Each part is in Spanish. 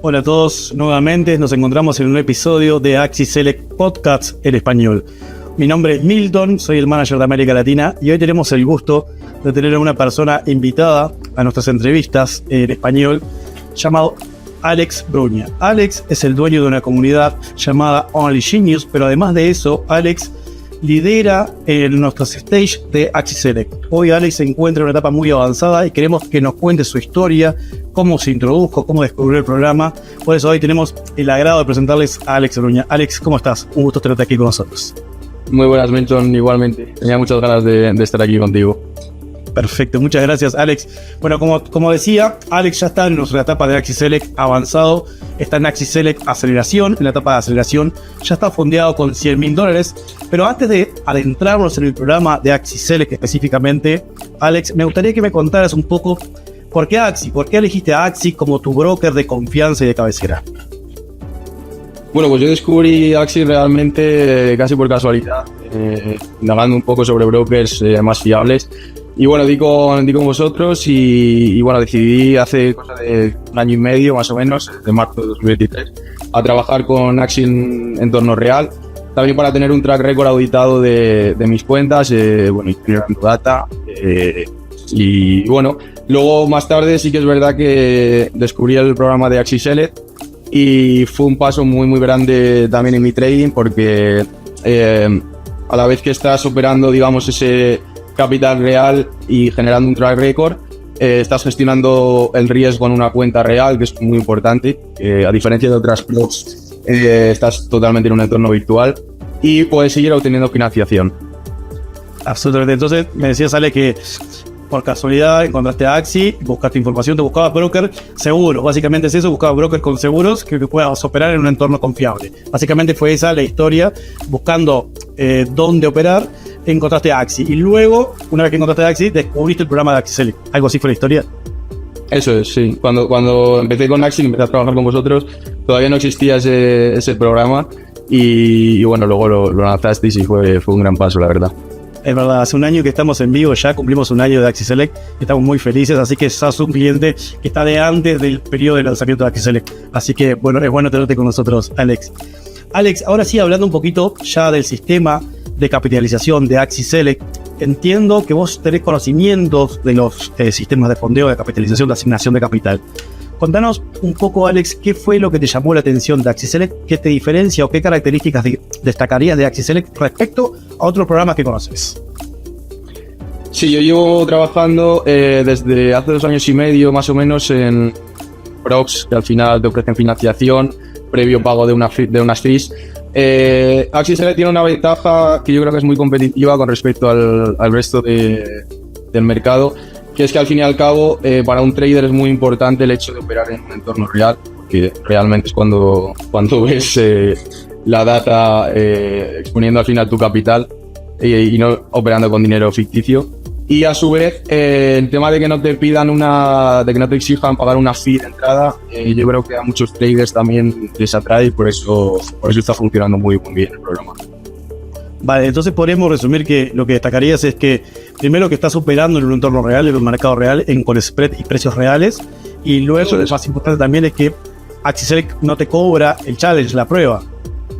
Hola a todos, nuevamente nos encontramos en un episodio de Axis Select Podcast en español. Mi nombre es Milton, soy el manager de América Latina y hoy tenemos el gusto de tener a una persona invitada a nuestras entrevistas en español llamado Alex Bruña. Alex es el dueño de una comunidad llamada Only Genius, pero además de eso, Alex lidera en nuestros stage de Axis Select. Hoy Alex se encuentra en una etapa muy avanzada y queremos que nos cuente su historia, cómo se introdujo, cómo descubrió el programa. Por eso hoy tenemos el agrado de presentarles a Alex Bruña. Alex, ¿cómo estás? Un gusto tenerte aquí con nosotros. Muy buenas, Milton, igualmente. Tenía muchas ganas de estar aquí contigo. Perfecto, muchas gracias, Alex. Bueno, como decía, Alex ya está en nuestra etapa de Axis Select avanzado, está en Axis Select aceleración, en la etapa de aceleración, ya está fondeado con $100,000. Pero antes de adentrarnos en el programa de Axis Select específicamente, Alex, me gustaría que me contaras un poco por qué Axis, por qué elegiste a Axis como tu broker de confianza y de cabecera. Bueno, pues yo descubrí Axis realmente casi por casualidad, indagando un poco sobre brokers más fiables. Y bueno, di con vosotros y bueno, decidí hace cosa de un año y medio más o menos, de marzo de 2023, a trabajar con Axis en entorno real, también para tener un track record auditado de mis cuentas, bueno, y generando data. Y bueno, luego más tarde sí que es verdad que descubrí el programa de Axis Select y fue un paso muy grande también en mi trading porque a la vez que estás operando, digamos, ese capital real y generando un track record, estás gestionando el riesgo en una cuenta real, que es muy importante, a diferencia de otras plots, estás totalmente en un entorno virtual y puedes seguir obteniendo financiación. Absolutamente. Entonces me decías, Ale, que por casualidad encontraste a Axis, buscaste información, te buscabas broker seguro. Básicamente es eso, buscabas brokers con seguros que puedas operar en un entorno confiable. Básicamente fue esa la historia, buscando dónde operar, encontraste a Axis. Y luego, una vez que encontraste a Axis, descubriste el programa de Axis Select. ¿Algo así fue la historia? Eso es, sí. Cuando empecé con Axis, empecé a trabajar con vosotros, todavía no existía ese programa y bueno, luego lo lanzasteis y fue un gran paso, la verdad. Es verdad, hace un año que estamos en vivo, ya cumplimos un año de Axis Select, estamos muy felices, así que sos un cliente que está de antes del periodo de lanzamiento de Axis Select. Así que bueno, es bueno tenerte con nosotros, Alex. Alex, ahora sí, hablando un poquito ya del sistema de capitalización de Axis Select, entiendo que vos tenés conocimientos de los sistemas de fondeo, de capitalización, de asignación de capital. Contanos un poco, Alex, ¿qué fue lo que te llamó la atención de Axis Select? ¿Qué te diferencia o qué características destacarías de Axis Select respecto a otros programas que conoces? Sí, yo llevo trabajando desde hace 2 años y medio más o menos en props que al final te ofrecen financiación, previo pago de unas fees. Axis Select tiene una ventaja que yo creo que es muy competitiva con respecto al resto del mercado, que es que al fin y al cabo para un trader es muy importante el hecho de operar en un entorno real, porque realmente es cuando ves la data exponiendo al final tu capital y no operando con dinero ficticio. Y a su vez, el tema de que no te pidan de que no te exijan pagar una fee de entrada, yo creo que a muchos traders también les atrae y por eso está funcionando muy bien el programa. Vale, entonces podemos resumir que lo que destacarías es que primero que estás operando en un entorno real, en un mercado real, con spread y precios reales, y luego lo más importante también es que Axis Select no te cobra el challenge, la prueba,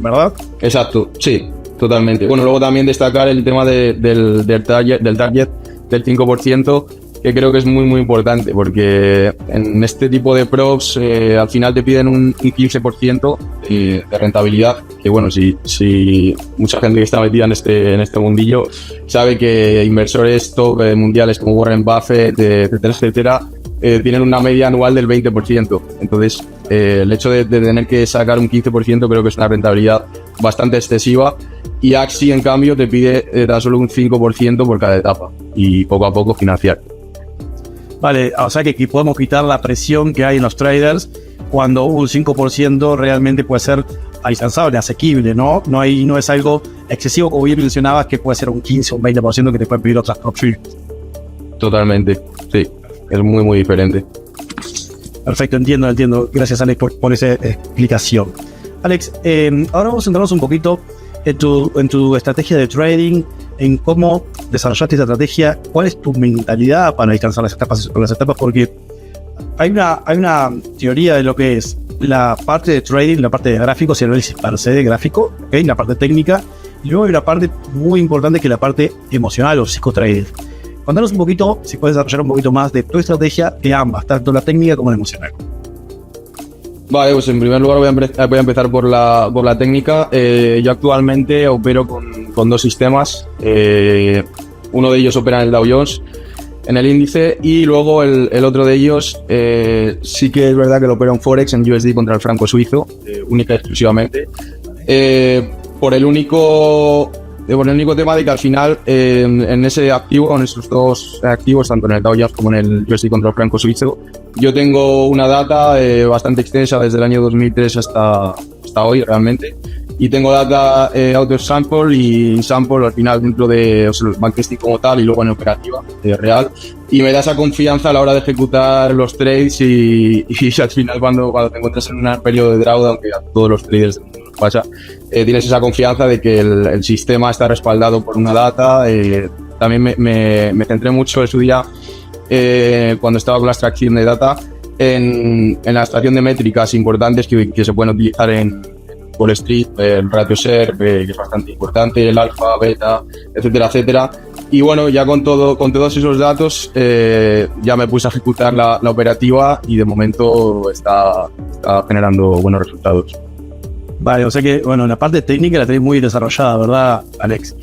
¿verdad? Exacto, sí, totalmente. Bueno, luego también destacar el tema del target del 5%, que creo que es muy importante, porque en este tipo de props al final te piden un 15% de rentabilidad, que bueno, si mucha gente que está metida en este mundillo sabe que inversores top mundiales como Warren Buffett, etcétera, tienen una media anual del 20%. Entonces, el hecho de tener que sacar un 15% creo que es una rentabilidad bastante excesiva. Y Axis, en cambio, te pide tan solo un 5% por cada etapa y poco a poco financiar. Vale, o sea que aquí podemos quitar la presión que hay en los traders cuando un 5% realmente puede ser alcanzable, asequible, ¿no? No es algo excesivo, como bien mencionabas, que puede ser un 15 o un 20% que te pueden pedir otras opciones. Totalmente, sí, es muy diferente. Perfecto, entiendo. Gracias, Alex, por esa explicación. Alex, ahora vamos a centrarnos un poquito en tu estrategia de trading, en cómo desarrollaste esta estrategia, cuál es tu mentalidad para alcanzar las etapas, porque hay una teoría de lo que es la parte de trading, la parte de gráficos y análisis per se de gráfico, ¿okay? La parte técnica. Y luego hay una parte muy importante que es la parte emocional o psicotrading. Contanos un poquito, si puedes desarrollar un poquito más de tu estrategia de ambas, tanto la técnica como la emocional. Vale, pues en primer lugar voy a empezar por la técnica. Yo actualmente opero con dos sistemas. Uno de ellos opera en el Dow Jones, en el índice, y luego el otro de ellos sí que es verdad que lo opera en Forex, en USD contra el franco suizo, única y exclusivamente. Por el único tema de que al final en ese activo, en esos dos activos, tanto en el Dow Jones como en el USD contra el franco suizo, yo tengo una data bastante extensa desde el año 2003 hasta hoy realmente, y tengo data out of sample y in sample al final dentro de el backtesting como tal y luego en operativa real, y me da esa confianza a la hora de ejecutar los trades y al final cuando te encuentras en un periodo de drawdown, que a todos los traders del mundo nos pasa, tienes esa confianza de que el sistema está respaldado por una data. También me centré mucho en su día cuando estaba con la extracción de data en la extracción de métricas importantes que se pueden utilizar en Wall Street, el ratio SER, que es bastante importante, el alfa, beta, etcétera, etcétera. Y bueno, ya con todos esos datos ya me puse a ejecutar la operativa y de momento está generando buenos resultados. Vale, o sea que, bueno, la parte técnica la tenés muy desarrollada, ¿verdad, Alex?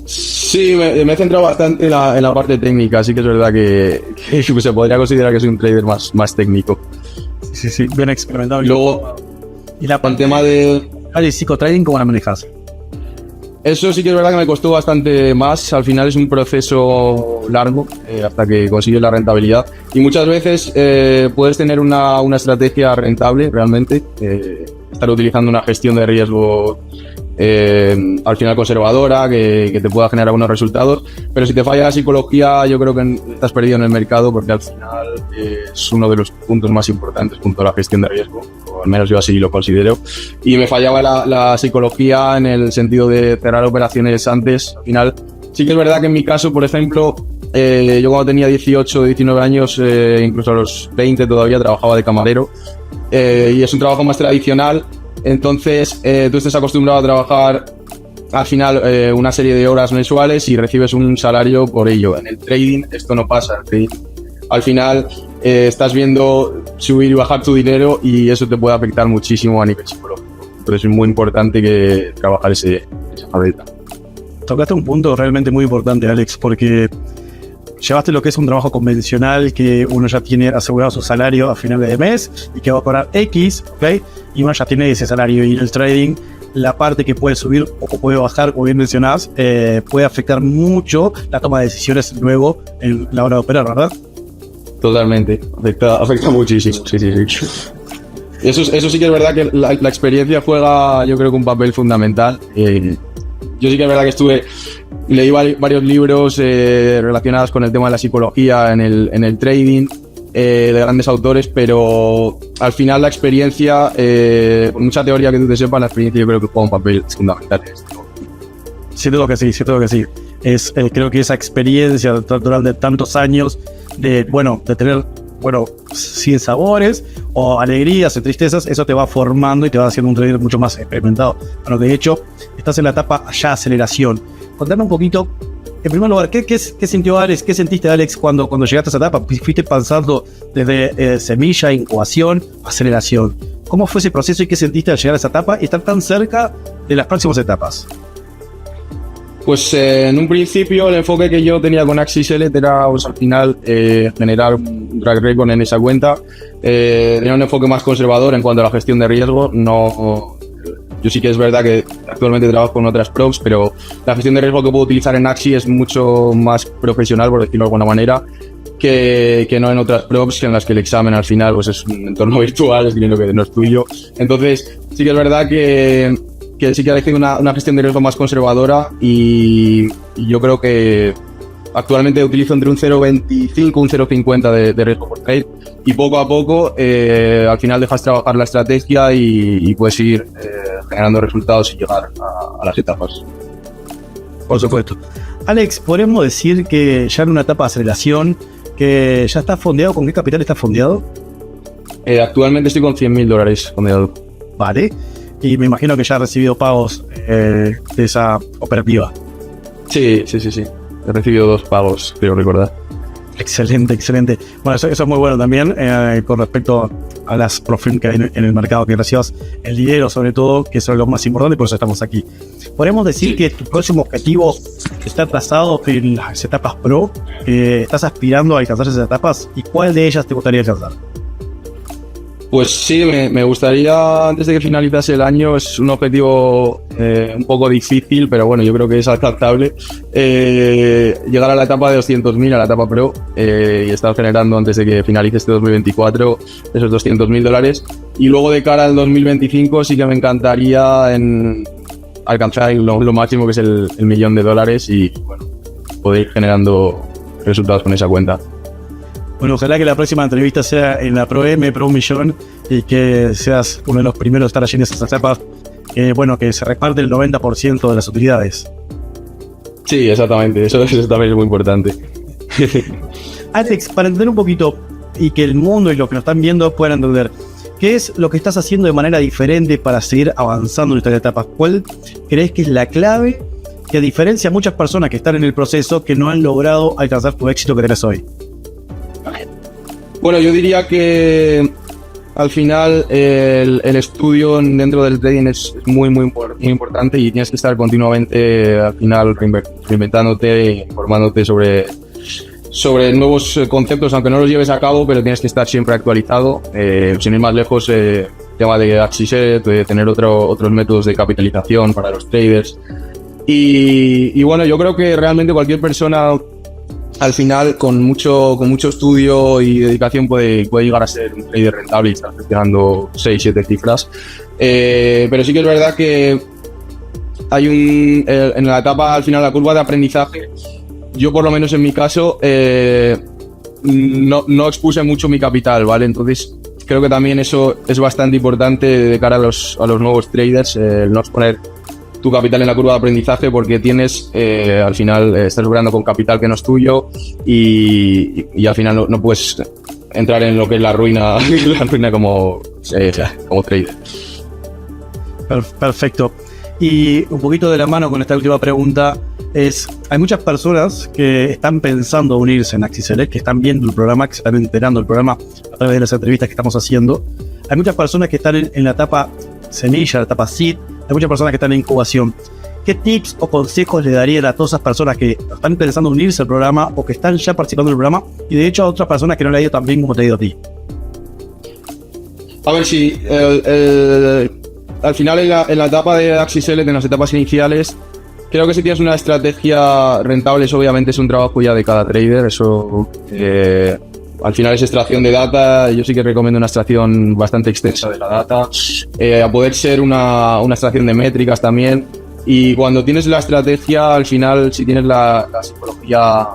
Sí, me he centrado bastante en la parte técnica, así que es verdad que se podría considerar que soy un trader más técnico. Sí, bien experimentado. Luego, y la el tema de psicotrading, ¿cómo la manejas? Eso sí que es verdad que me costó bastante más. Al final es un proceso largo hasta que consigues la rentabilidad. Y muchas veces puedes tener una estrategia rentable realmente. Estar utilizando una gestión de riesgo al final conservadora que te pueda generar buenos resultados. Pero si te falla la psicología, yo creo que estás perdido en el mercado, porque al final es uno de los puntos más importantes junto a la gestión de riesgo. O al menos yo así lo considero. Y me fallaba la psicología en el sentido de cerrar operaciones antes. Al final, sí que es verdad que en mi caso, por ejemplo, yo cuando tenía 18 o 19 años, incluso a los 20 todavía trabajaba de camarero. Y es un trabajo más tradicional. Entonces, tú estás acostumbrado a trabajar al final una serie de horas mensuales y recibes un salario por ello. En el trading esto no pasa. En el trading, al final estás viendo subir y bajar tu dinero y eso te puede afectar muchísimo a nivel psicológico. Entonces es muy importante que trabajar esa faceta. Tocaste un punto realmente muy importante, Alex, porque llevaste lo que es un trabajo convencional, que uno ya tiene asegurado su salario a finales de mes y que va a cobrar X, ¿ok? Y uno ya tiene ese salario. Y en el trading, la parte que puede subir o puede bajar, como bien mencionás, puede afectar mucho la toma de decisiones luego en la hora de operar, ¿verdad? Totalmente, afecta muchísimo, sí. Eso sí que es verdad que la experiencia juega, yo creo que un papel fundamental. Yo sí que es verdad que leí varios libros relacionados con el tema de la psicología en el trading, de grandes autores, pero al final la experiencia, por mucha teoría que tú te sepas, la experiencia yo creo que juega un papel fundamental en esto. Siento que sí. Creo que esa experiencia durante tantos años de tener, sinsabores o alegrías o tristezas, eso te va formando y te va haciendo un trader mucho más experimentado. Bueno, de hecho, estás en la etapa ya aceleración. Contame un poquito, en primer lugar, ¿qué sintió Alex? ¿Qué sentiste, Alex, cuando llegaste a esa etapa? Fuiste pasando desde semilla, incubación, aceleración. ¿Cómo fue ese proceso y qué sentiste al llegar a esa etapa y estar tan cerca de las próximas etapas? Pues en un principio el enfoque que yo tenía con Axis Select era al final generar un track record en esa cuenta. Tenía un enfoque más conservador en cuanto a la gestión de riesgo. Yo sí que es verdad que actualmente trabajo con otras props, pero la gestión de riesgo que puedo utilizar en Axis es mucho más profesional, por decirlo de alguna manera, que no en otras props en las que el examen al final pues es un entorno virtual, es dinero que no es tuyo. Entonces sí que es verdad que sí que elegí una gestión de riesgo más conservadora y yo creo que actualmente utilizo entre un 0.25 y un 0.50 de riesgo por trade, y poco a poco al final dejas trabajar la estrategia y puedes ir generando resultados y llegar a las etapas. Por supuesto. Alex, podemos decir que ya en una etapa de aceleración, que ya está fondeado. ¿Con qué capital está fondeado? Actualmente estoy con $100.000 fondeado. Vale. Y me imagino que ya ha recibido pagos de esa operativa. Sí. He recibido 2 pagos, creo recordar. Excelente. Bueno, eso es muy bueno también con respecto a las profirms que hay en el mercado, que recibas el dinero sobre todo, que eso es lo más importante, por eso estamos aquí. ¿Podemos decir que tu próximo objetivo está trazado en las etapas pro? ¿Estás aspirando a alcanzar esas etapas? ¿Y cuál de ellas te gustaría alcanzar? Pues sí, me gustaría, antes de que finalizase el año, es un objetivo un poco difícil, pero bueno, yo creo que es alcanzable, llegar a la etapa de 200.000, a la etapa pro, y estar generando antes de que finalice este 2024 esos $200.000. Y luego de cara al 2025 sí que me encantaría alcanzar lo máximo, que es el $1.000.000, y bueno, poder ir generando resultados con esa cuenta. Bueno, ojalá que la próxima entrevista sea en la Pro M, Pro 1.000.000, y que seas uno de los primeros a estar allí en esas etapas, que se reparte el 90% de las utilidades. Sí, exactamente, eso también es muy importante. Alex, para entender un poquito, y que el mundo y los que nos están viendo puedan entender, ¿qué es lo que estás haciendo de manera diferente para seguir avanzando en estas etapas? ¿Cuál crees que es la clave que diferencia a muchas personas que están en el proceso que no han logrado alcanzar tu éxito que tenés hoy? Bueno, yo diría que al final el estudio dentro del trading es muy importante, y tienes que estar continuamente al final reinventándote, informándote sobre nuevos conceptos, aunque no los lleves a cabo, pero tienes que estar siempre actualizado. Sin ir más lejos, tema de Axiselect, de tener otros métodos de capitalización para los traders. Y bueno, yo creo que realmente cualquier persona al final con mucho estudio y dedicación puede llegar a ser un trader rentable y estar gestionando 6-7 cifras. Pero sí que es verdad que hay en la etapa, al final, la curva de aprendizaje, yo por lo menos en mi caso no expuse mucho mi capital, ¿vale? Entonces creo que también eso es bastante importante de cara a los nuevos traders, el no exponer tu capital en la curva de aprendizaje, porque al final estás operando con capital que no es tuyo, y al final no puedes entrar en lo que es la ruina como trader. Perfecto. Y un poquito de la mano con esta última pregunta hay muchas personas que están pensando unirse en Axiselect, que están viendo el programa, que se están enterando del programa a través de las entrevistas que estamos haciendo. Hay muchas personas que están en la etapa semilla, la etapa seed. Hay muchas personas que están en incubación. ¿Qué tips o consejos le darían a todas esas personas que están pensando unirse al programa o que están ya participando del programa, y de hecho a otras personas que no le ha ido tan bien como te ha ido a ti? A ver, sí, al final en la etapa de Axiselect, en las etapas iniciales, creo que si tienes una estrategia rentable, eso obviamente es un trabajo ya de cada trader. Eso al final es extracción de data. Yo sí que recomiendo una extracción bastante extensa de la data, a poder ser una extracción de métricas también. Y cuando tienes la estrategia, al final, si tienes la psicología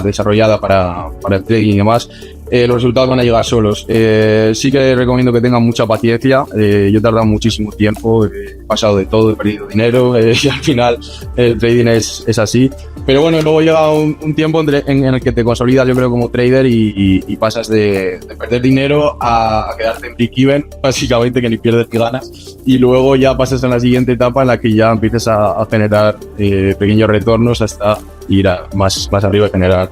desarrollada para el trading y demás, los resultados van a llegar solos. Sí que recomiendo que tengan mucha paciencia. Yo he tardado muchísimo tiempo, he pasado de todo, he perdido dinero, y al final el trading es así. Pero bueno, luego llega un tiempo en el que te consolidas, yo creo, como trader, y pasas de perder dinero a quedarte en break-even, básicamente, que ni pierdes ni ganas. Y luego ya pasas a la siguiente etapa en la que ya empiezas a generar pequeños retornos hasta ir más arriba y generar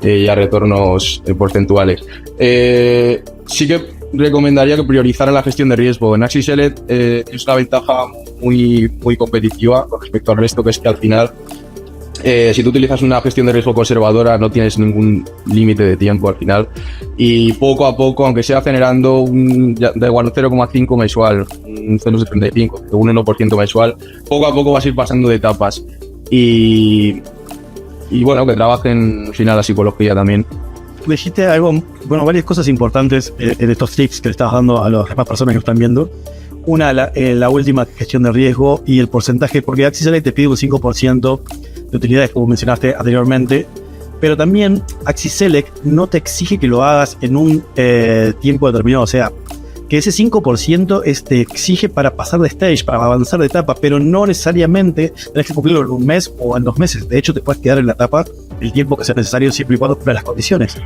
ya retornos porcentuales. Sí que recomendaría que priorizaran la gestión de riesgo. En Axiselect es una ventaja muy competitiva con respecto al resto, que es que al final, si tú utilizas una gestión de riesgo conservadora, no tienes ningún límite de tiempo al final, y poco a poco, aunque sea generando da igual un 0,5 mensual, un 0,75, un 1% mensual, poco a poco vas a ir pasando de etapas. Y bueno, que trabajen al final la psicología también. Dijiste varias cosas importantes en estos tips que le estás dando a las demás personas que nos están viendo. Una, la última, gestión de riesgo y el porcentaje, porque Axiselect te pide un 5% de utilidades, como mencionaste anteriormente, pero también Axiselect no te exige que lo hagas en un tiempo determinado. O sea, que ese 5% te exige para pasar de stage, para avanzar de etapa, pero no necesariamente tenés que cumplirlo en un mes o en 2 meses. De hecho, te puedes quedar en la etapa el tiempo que sea necesario siempre y cuando cumpla las condiciones.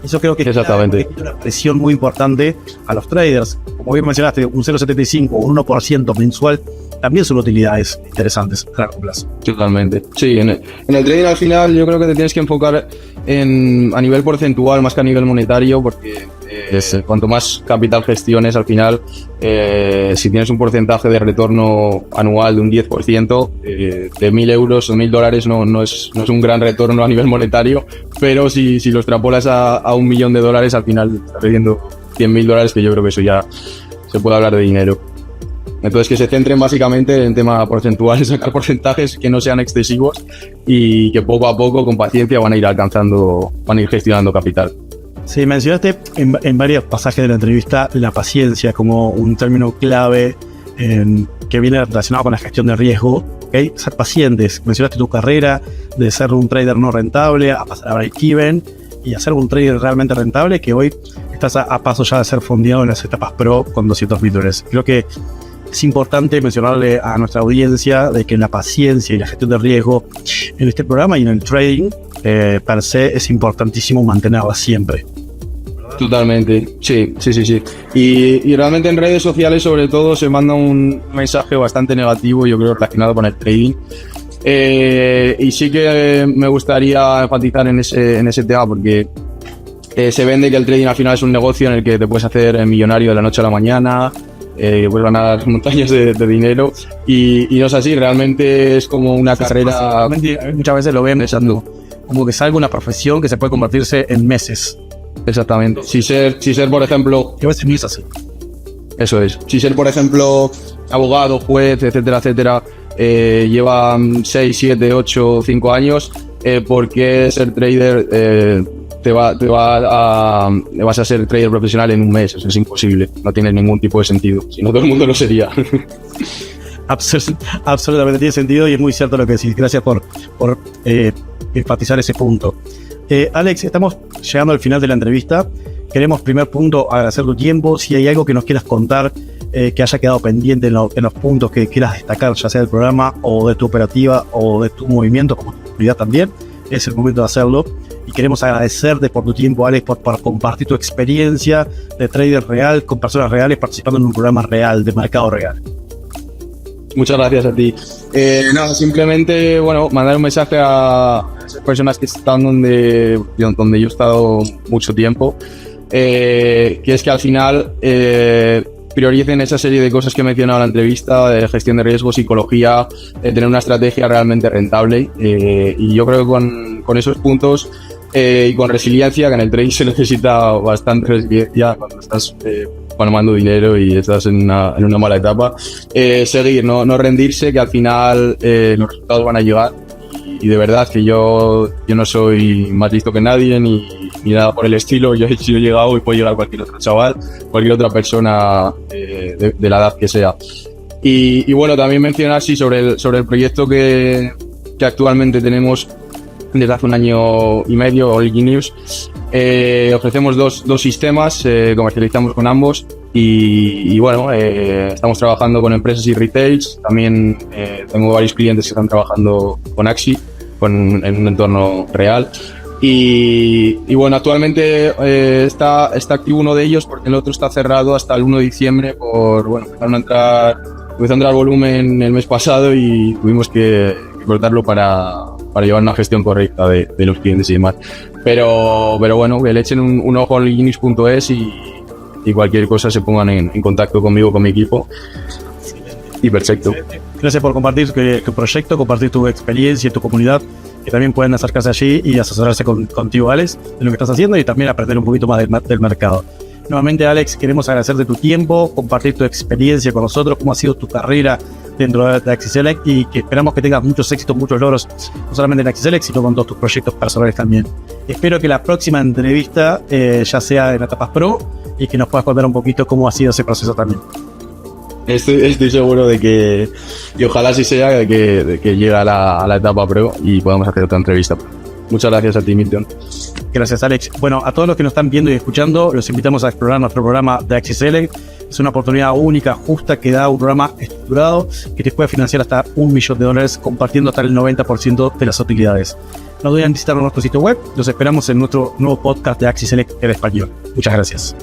Eso creo que exactamente. Es una presión muy importante a los traders. Como bien mencionaste, un 0,75 o un 1% mensual también son utilidades interesantes a largo plazo. Totalmente. Sí, en el trading al final yo creo que te tienes que enfocar a nivel porcentual más que a nivel monetario, porque cuanto más capital gestiones al final, si tienes un porcentaje de retorno anual de un 10%, de 1.000 euros o 1.000 dólares no es un gran retorno a nivel monetario, pero si lo extrapolas a $1.000.000 al final estás perdiendo $100.000, que yo creo que eso ya se puede hablar de dinero. Entonces que se centren básicamente en tema porcentual, sacar porcentajes que no sean excesivos y que poco a poco, con paciencia, van a ir gestionando capital. Sí, mencionaste en varios pasajes de la entrevista la paciencia como un término clave que viene relacionado con la gestión de riesgo. ¿Okay? Ser pacientes. Mencionaste tu carrera de ser un trader no rentable a pasar a break-even y a ser un trader realmente rentable, que hoy estás a paso ya de ser fondeado en las etapas pro con $200.000. Creo que es importante mencionarle a nuestra audiencia de que la paciencia y la gestión de riesgo en este programa y en el trading per se es importantísimo mantenerla siempre. Totalmente, sí. Y realmente en redes sociales sobre todo se manda un mensaje bastante negativo, yo creo, relacionado con el trading. Y sí que me gustaría enfatizar en ese tema, porque se vende que el trading al final es un negocio en el que te puedes hacer millonario de la noche a la mañana, puedes ganar montañas de dinero, y no es así. Realmente es como una carrera. Muchas veces lo ven como que es algo, una profesión que se puede convertirse en meses. Exactamente. Si ser por ejemplo, que a veces no es así. Eso es. Si ser por ejemplo abogado, juez, etcétera, lleva 6, 7, 8, 5 años, ¿por qué ser trader vas a ser trader profesional en un mes? Eso es imposible, no tiene ningún tipo de sentido, si no todo el mundo lo sería. Absolutamente tiene sentido y es muy cierto lo que decís. Gracias por enfatizar ese punto. Alex, estamos llegando al final de la entrevista. Queremos, primer punto, agradecer tu tiempo. Si hay algo que nos quieras contar que haya quedado pendiente en los puntos que quieras destacar, ya sea del programa o de tu operativa o de tu movimiento como tu comunidad también, es el momento de hacerlo. Y queremos agradecerte por tu tiempo, Alex, por compartir tu experiencia de trader real con personas reales participando en un programa real, de mercado real. Muchas gracias a ti. Nada, simplemente, mandar un mensaje a esas personas que están donde yo he estado mucho tiempo, que es que al final prioricen esa serie de cosas que he mencionado en la entrevista, de gestión de riesgo, psicología, tener una estrategia realmente rentable, y yo creo que con esos puntos y con resiliencia, que en el trading se necesita bastante resiliencia cuando estás palmando dinero y estás en una mala etapa, seguir, no rendirse, que al final los resultados van a llegar. Y de verdad que yo no soy más listo que nadie ni nada por el estilo. Yo he llegado y puede llegar cualquier otro chaval, cualquier otra persona de la edad que sea. Y bueno, también mencionar sobre el proyecto que actualmente tenemos desde hace 1 año y medio, All Genius. Ofrecemos dos sistemas, comercializamos con ambos y estamos trabajando con empresas y retails. También tengo varios clientes que están trabajando con Axi en un entorno real. Y actualmente está activo uno de ellos, porque el otro está cerrado hasta el 1 de diciembre empezó a entrar volumen el mes pasado y tuvimos que cortarlo para llevar una gestión correcta de los clientes y demás. Pero que le echen un ojo al Linux.es y cualquier cosa se pongan en contacto conmigo, con mi equipo. Y perfecto. Gracias por compartir tu proyecto, compartir tu experiencia y tu comunidad, que también pueden acercarse allí y asesorarse contigo, Alex, de lo que estás haciendo y también aprender un poquito más del mercado. Nuevamente, Alex, queremos agradecerte tu tiempo, compartir tu experiencia con nosotros, cómo ha sido tu carrera dentro de AxiSelect, y que esperamos que tengas muchos éxitos, muchos logros, no solamente en AxiSelect, sino con todos tus proyectos personales también. Espero que la próxima entrevista ya sea en etapas pro y que nos puedas contar un poquito cómo ha sido ese proceso también. Estoy seguro de que, y ojalá así sea, de que llegue a la etapa pro y podamos hacer otra entrevista. Muchas gracias a ti, Milton. Gracias, Alex. Bueno, a todos los que nos están viendo y escuchando, los invitamos a explorar nuestro programa de AxiSelect. Es una oportunidad única, justa, que da un programa estructurado que te puede financiar hasta $1 millón, compartiendo hasta el 90% de las utilidades. no duden en visitar nuestro sitio web. Los esperamos en nuestro nuevo podcast de Axi Select en español. Muchas gracias.